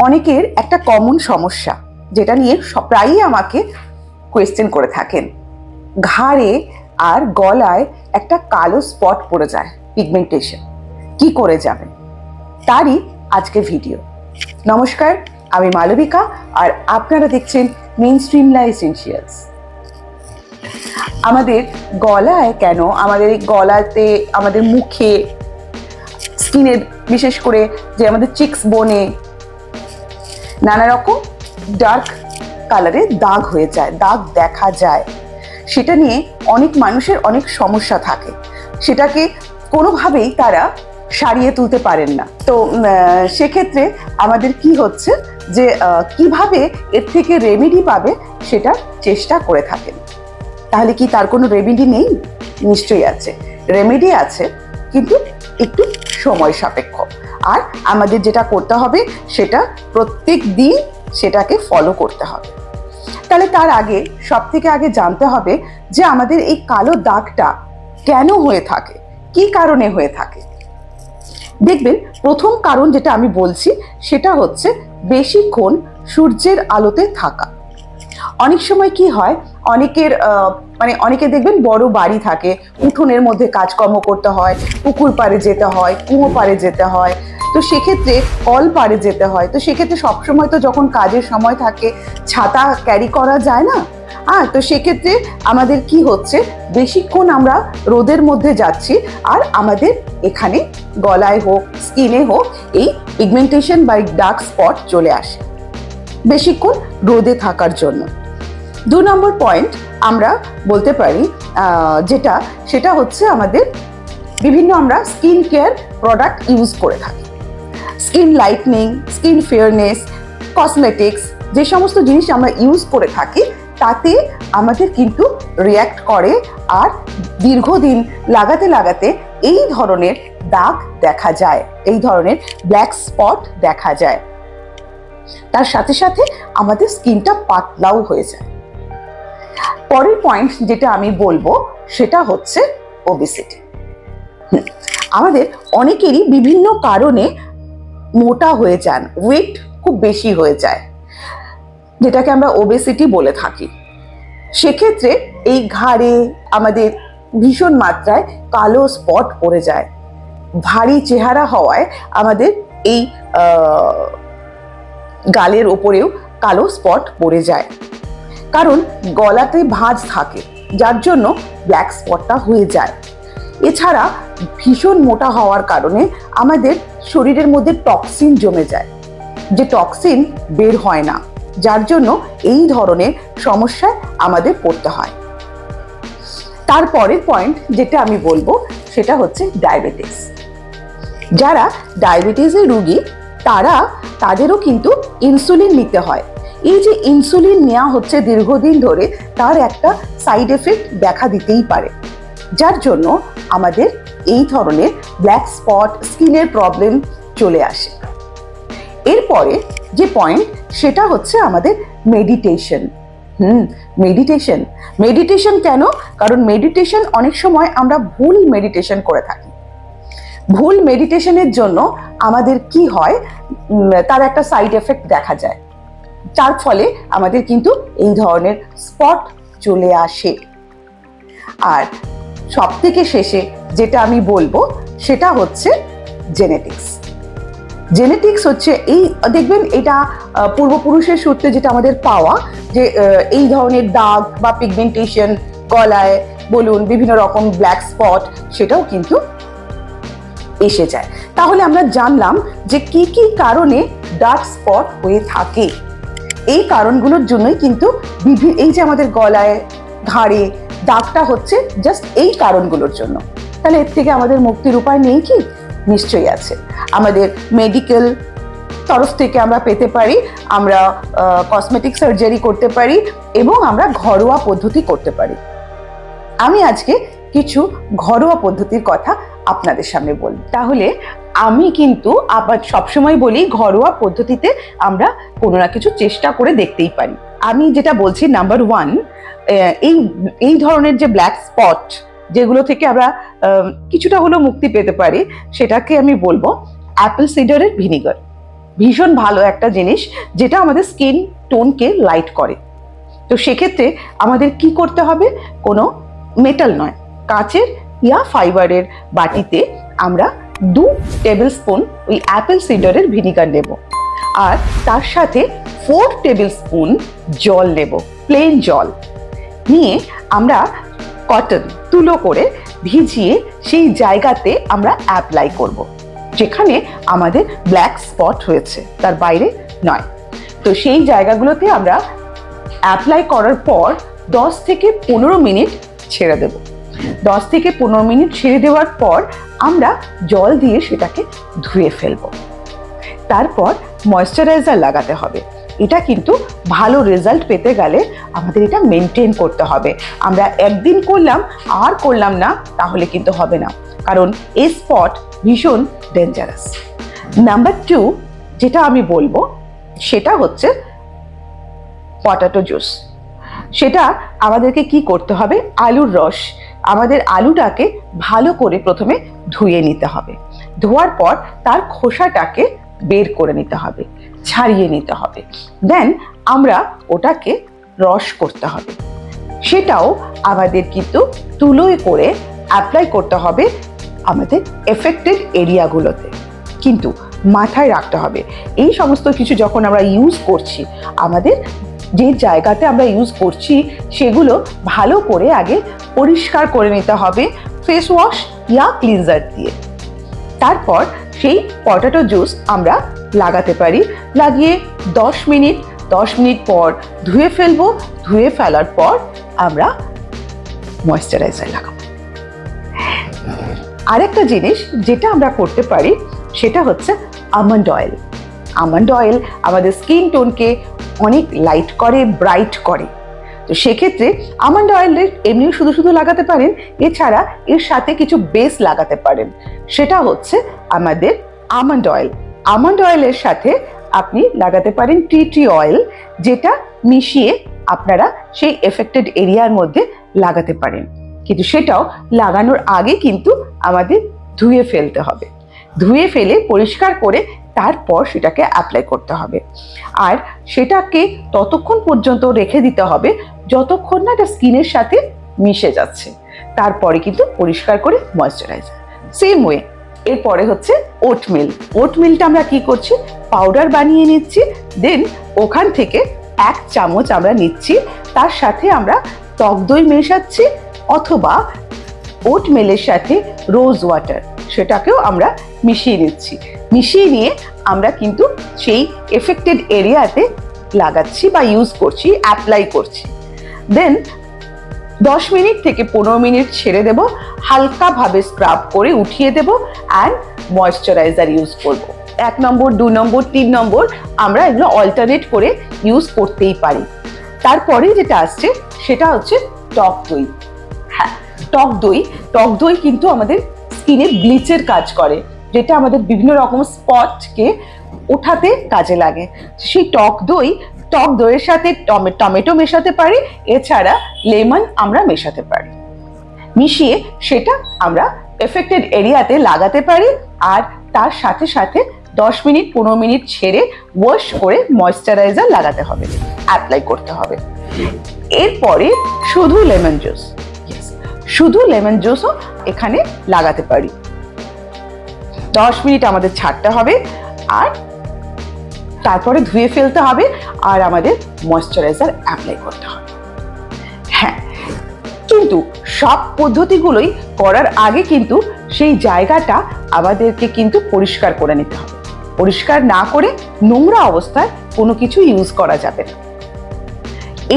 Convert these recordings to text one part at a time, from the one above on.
অনেকের একটা কমন সমস্যা যেটা নিয়ে প্রায়ই আমাকে কোয়েশ্চেন করে থাকেন, ঘাড়ে আর গলায় একটা কালো স্পট পড়ে যায়, পিগমেন্টেশন। কি করে যাবেন তারই আজকে ভিডিও। নমস্কার, আমি মালবিকা আর আপনারা দেখছেন মেইনস্ট্রিম লা এসেনশিয়ালস। আমাদের গলায় কেন, আমাদের গলাতে, আমাদের মুখে, স্কিনের, বিশেষ করে যে আমাদের চিক্স বোনে নানা রকম ডার্ক কালারের দাগ হয়ে যায়, দাগ দেখা যায়, সেটা নিয়ে অনেক মানুষের অনেক সমস্যা থাকে। সেটাকে কোনোভাবেই তারা সারিয়ে তুলতে পারেন না। তো সেক্ষেত্রে আমাদের কি হচ্ছে যে কিভাবে এর থেকে রেমেডি পাবে সেটার চেষ্টা করে থাকেন। তাহলে কি তার কোনো রেমেডি নেই? নিশ্চয়ই আছে, রেমেডি আছে, কিন্তু একটু সময় সাপেক্ষ। আর আমাদের যেটা করতে হবে সেটা প্রত্যেক দিন সেটাকে ফলো করতে হবে। তাহলে তার আগে সবথেকে আগে জানতে হবে যে আমাদের এই কালো দাগটা কেন হয়ে থাকে, কি কারণে হয়ে থাকে। দেখবেন, প্রথম কারণ যেটা আমি বলছি সেটা হচ্ছে বেশিক্ষণ সূর্যের আলোতে থাকা। অনেক সময় কি হয়, অনেকে দেখবেন বড় বাড়ি থাকে, উঠোনের মধ্যে কাজকর্ম করতে হয়, পুকুর পাড়ে যেতে হয়, কুয়ো পাড়ে যেতে হয়, তো সেক্ষেত্রে কল পাড়ে যেতে হয়। তো সেক্ষেত্রে সবসময় তো যখন কাজের সময় থাকে ছাতা ক্যারি করা যায় না। তো সেক্ষেত্রে আমাদের কি হচ্ছে, বেশিক্ষণ আমরা রোদের মধ্যে যাচ্ছি আর আমাদের এখানে গলায় হোক, স্কিনে হোক, এই পিগমেন্টেশন বা ডার্ক স্পট চলে আসে বেশিক্ষণ রোদে থাকার জন্য। 2 নম্বর পয়েন্ট আমরা বলতে পারি সেটা হচ্ছে আমাদের বিভিন্ন আমরা স্কিন কেয়ার প্রোডাক্ট ইউজ করে থাকি। Skin lightning, skin fairness, cosmetics, যে সমস্ত জিনিস আমরা ইউজ করে থাকি তাতে আমাদের কিন্তু রিয়্যাক্ট করে আর দীর্ঘদিন লাগাতে লাগাতে এই ধরনের দাগ দেখা যায়, এই ধরনের ব্ল্যাক স্পট দেখা যায়। তার সাথে সাথে আমাদের স্কিনটা পাতলাও হয়ে যায়। পরের পয়েন্ট যেটা আমি বলবো সেটা হচ্ছে ওবেসিটি। আমাদের অনেকেরই বিভিন্ন কারণে মোটা হয়ে যান, ওয়েট খুব বেশি হয়ে যায়, যেটাকে আমরা ওবেসিটি বলে থাকি। সেক্ষেত্রে এই ঘাড়ে আমাদের ভীষণ মাত্রায় কালো স্পট পড়ে যায়। ভারী চেহারা হওয়ায় আমাদের এই গালের ওপরেও কালো স্পট পড়ে যায়, কারণ গলাতে ভাঁজ থাকে, যার জন্য ব্ল্যাক স্পটটা হয়ে যায়। এছাড়া ভীষণ মোটা হওয়ার কারণে আমাদের শরীরের মধ্যে টক্সিন জমে যায়, যে টক্সিন বের হয় না, যার জন্য এই ধরনের সমস্যায় আমাদের পড়তে হয়। তারপরের পয়েন্ট যেটা আমি বলবো সেটা হচ্ছে ডায়াবেটিস। যারা ডায়াবেটিসের রোগী তাদেরও কিন্তু ইনসুলিন নিতে হয়। এই যে ইনসুলিন নেওয়া হচ্ছে দীর্ঘদিন ধরে, তার একটা সাইড এফেক্ট দেখা দিতেই পারে, যার জন্য আমাদের এই ধরনের ব্ল্যাক স্পট, স্কিনের প্রবলেম চলে আসে। এরপরে যে পয়েন্ট সেটা হচ্ছে আমাদের মেডিটেশন। মেডিটেশন কেন? কারণ মেডিটেশন অনেক সময় আমরা ভুল মেডিটেশন করে থাকি। ভুল মেডিটেশনের জন্য আমাদের কি হয়, তার একটা সাইড এফেক্ট দেখা যায়, তার ফলে আমাদের কিন্তু এই ধরনের স্পট চলে আসে। আর সব থেকে শেষে যেটা আমি বলবো সেটা হচ্ছে জেনেটিক্স হচ্ছে দেখবেন এটা পূর্বপুরুষের সূত্রে যেটা আমাদের পাওয়া, যে এই ধরনের দাগ বা পিগমেন্টেশন গলায় বলুন, বিভিন্ন রকম ব্ল্যাক স্পট, সেটাও কিন্তু এসে যায়। তাহলে আমরা জানলাম যে কি কি কারণে ডার্ক স্পট হয়ে থাকে। এই কারণগুলোর জন্যই কিন্তু এই যে আমাদের গলায়, ঘাড়ে দাগটা হচ্ছে জাস্ট এই কারণগুলোর জন্য। তাহলে এর থেকে আমাদের মুক্তির উপায় নেই কি? নিশ্চয়ই আছে। আমাদের মেডিকেল তরফ থেকে আমরা পেতে পারি, আমরা কসমেটিক সার্জারি করতে পারি এবং আমরা ঘরোয়া পদ্ধতি করতে পারি। আমি আজকে কিছু ঘরোয়া পদ্ধতির কথা আপনাদের সামনে বলব। তাহলে আমি কিন্তু আবার সবসময় বলি, ঘরোয়া পদ্ধতিতে আমরা কোনো না কিছু চেষ্টা করে দেখতেই পারি। আমি যেটা বলছি, নাম্বার 1, এই ধরনের যে ব্ল্যাক স্পট যেগুলো থেকে আমরা কিছুটা হলেও মুক্তি পেতে পারি, সেটাকে আমি বলবো অ্যাপেল সিডারের ভিনিগার। ভীষণ ভালো একটা জিনিস, যেটা আমাদের স্কিন টোনকে লাইট করে। তো সেক্ষেত্রে আমাদের কি করতে হবে, কোনো মেটাল নয়, কাচের ইয়া ফাইবারের বাটিতে আমরা 2 টেবিল স্পুন ওই অ্যাপেল সিডারের ভিনিগার নেব, আর তার সাথে 4 টেবিল স্পুন জল নেব, প্লেন জল নিয়ে আমরা কটন তুলো করে ভিজিয়ে সেই জায়গাতে আমরা অ্যাপ্লাই করব, যেখানে আমাদের ব্ল্যাক স্পট হয়েছে, তার বাইরে নয়। তো সেই জায়গাগুলোতে আমরা অ্যাপ্লাই করার পর 10 থেকে 15 মিনিট ছেড়ে দেব। 10 থেকে 15 মিনিট ছেড়ে দেওয়ার পর আমরা জল দিয়ে সেটাকে ধুয়ে ফেলবো। তারপর ময়েশ্চারাইজার লাগাতে হবে। এটা কিন্তু ভালো রেজাল্ট পেতে গেলে আমাদের এটা মেনটেন করতে হবে। আমরা একদিন করলাম আর করলাম না, তাহলে কিন্তু হবে না, কারণ এই স্পট ভীষণ ডেঞ্জারাস। নাম্বার 2 যেটা আমি বলবো সেটা হচ্ছে পটাটো জুস। সেটা আমাদেরকে কি করতে হবে, আলুর রস, আমাদের আলুটাকে ভালো করে প্রথমে ধুয়ে নিতে হবে। ধোয়ার পর তার খোসাটাকে বের করে নিতে হবে, ছাড়িয়ে নিতে হবে। দেন আমরা ওটাকে রস করতে হবে। সেটাও আমাদের কিন্তু তুলোয় করে অ্যাপ্লাই করতে হবে আমাদের এফেক্টেড এরিয়াগুলোতে। কিন্তু মাথায় রাখতে হবে, এই সমস্ত কিছু যখন আমরা ইউজ করছি, আমাদের যে জায়গাতে আমরা ইউজ করছি সেগুলো ভালো করে আগে পরিষ্কার করে নিতে হবে ফেস ওয়াশ ইয়া ক্লিনজার দিয়ে। তারপর সেই পটাটো জুস আমরা লাগাতে পারি, লাগিয়ে 10 মিনিট পর ধুয়ে ফেলবো। ধুয়ে ফেলার পর আমরা ময়েশ্চারাইজার লাগাবো। আরেকটা জিনিস যেটা আমরা করতে পারি সেটা হচ্ছে আমন্ড অয়েল। আমন্ড অয়েল আমাদের স্কিন টোনকে অনেক লাইট করে, ব্রাইট করে। তো সেক্ষেত্রে আমন্ড অয়েলের এমনি শুধু লাগাতে পারেন, এছাড়া এর সাথে কিছু বেস লাগাতে পারেন। সেটা হচ্ছে আমাদের আমন্ড অয়েল। আমন্ড অয়েলের সাথে আপনি লাগাতে পারেন টি অয়েল, যেটা মিশিয়ে আপনারা সেই এফেক্টেড এরিয়ার মধ্যে লাগাতে পারেন। কিন্তু সেটাও লাগানোর আগে কিন্তু আমাদের ধুয়ে ফেলতে হবে। ধুয়ে ফেলে পরিষ্কার করে তারপর সেটাকে অ্যাপ্লাই করতে হবে। আর সেটাকে ততক্ষণ পর্যন্ত রেখে দিতে হবে যতক্ষণ না এটা স্কিনের সাথে মিশে যাচ্ছে। তারপরে কিন্তু পরিষ্কার করে ময়েশ্চারাইজার। সেম ওয়ে এরপরে হচ্ছে ওটমিল। ওটমিলটা আমরা কি করছি, পাউডার বানিয়ে নিচ্ছি। দেন ওখান থেকে 1 চামচ আমরা নিচ্ছি, তার সাথে আমরা টক দই মেশাচ্ছি, অথবা ওটমিলের সাথে রোজ ওয়াটার সেটাকেও আমরা মিশিয়ে নিচ্ছি। মিশিয়ে নিয়ে আমরা কিন্তু সেই এফেক্টেড এরিয়াতে লাগাচ্ছি বা ইউজ করছি, অ্যাপ্লাই করছি। দেন 10 মিনিট থেকে 15 মিনিট ছেড়ে দেব, হালকাভাবে স্ক্রাব করে উঠিয়ে দেব, অ্যান্ড ময়েশ্চারাইজার ইউজ করব। 1 নম্বর, 2 নম্বর, 3 নম্বর আমরা এগুলো অল্টারনেট করে ইউজ করতেই পারি। তারপরে যেটা আসছে সেটা হচ্ছে টক দই। হ্যাঁ, টক দই কিন্তু আমাদের স্কিনে ব্লিচের কাজ করে, যেটা আমাদের বিভিন্ন রকম স্পটকে ওঠাতে কাজে লাগে। সেই টক দইয়ের সাথে টমেটো মেশাতে পারি, এছাড়া লেমন আমরা মেশাতে পারি। মিশিয়ে সেটা আমরা এফেক্টেড এরিয়াতে লাগাতে পারি, আর তার সাথে সাথে 10 মিনিট 15 মিনিট ছেড়ে ওয়াশ করে ময়েশ্চারাইজার লাগাতে হবে, অ্যাপ্লাই করতে হবে। এরপরে শুধু লেমন জুসও এখানে লাগাতে পারি। 10 মিনিট আমাদের ছাড়তে হবে, আর তারপরে ধুয়ে ফেলতে হবে, আর আমাদের ময়েশ্চারাইজার অ্যাপ্লাই করতে হবে। হ্যাঁ, কিন্তু সব পদ্ধতিগুলোই করার আগে কিন্তু সেই জায়গাটা আমাদেরকে কিন্তু পরিষ্কার করে নিতে হবে। পরিষ্কার না করে নোংরা অবস্থায় কোনো কিছু ইউজ করা যাবে না।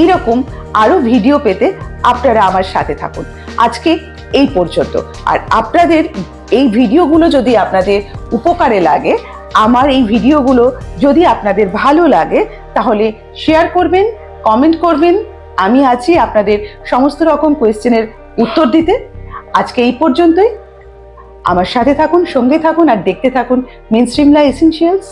এইরকম আরো ভিডিও পেতে আপনারা আমার সাথে থাকুন। আজকে এই পর্যন্ত। আর আপনাদের এই ভিডিওগুলো যদি আপনাদের উপকারে লাগে, আমার এই ভিডিওগুলো যদি আপনাদের ভালো লাগে, তাহলে শেয়ার করবেন, কমেন্ট করবেন। আমি আছি আপনাদের সমস্ত রকম কোয়েশ্চেনের উত্তর দিতে। আজকে এই পর্যন্তই। আমার সাথে থাকুন, সঙ্গে থাকুন, আর দেখতে থাকুন মেনস্ট্রিম লাইফ এসেনশিয়ালস।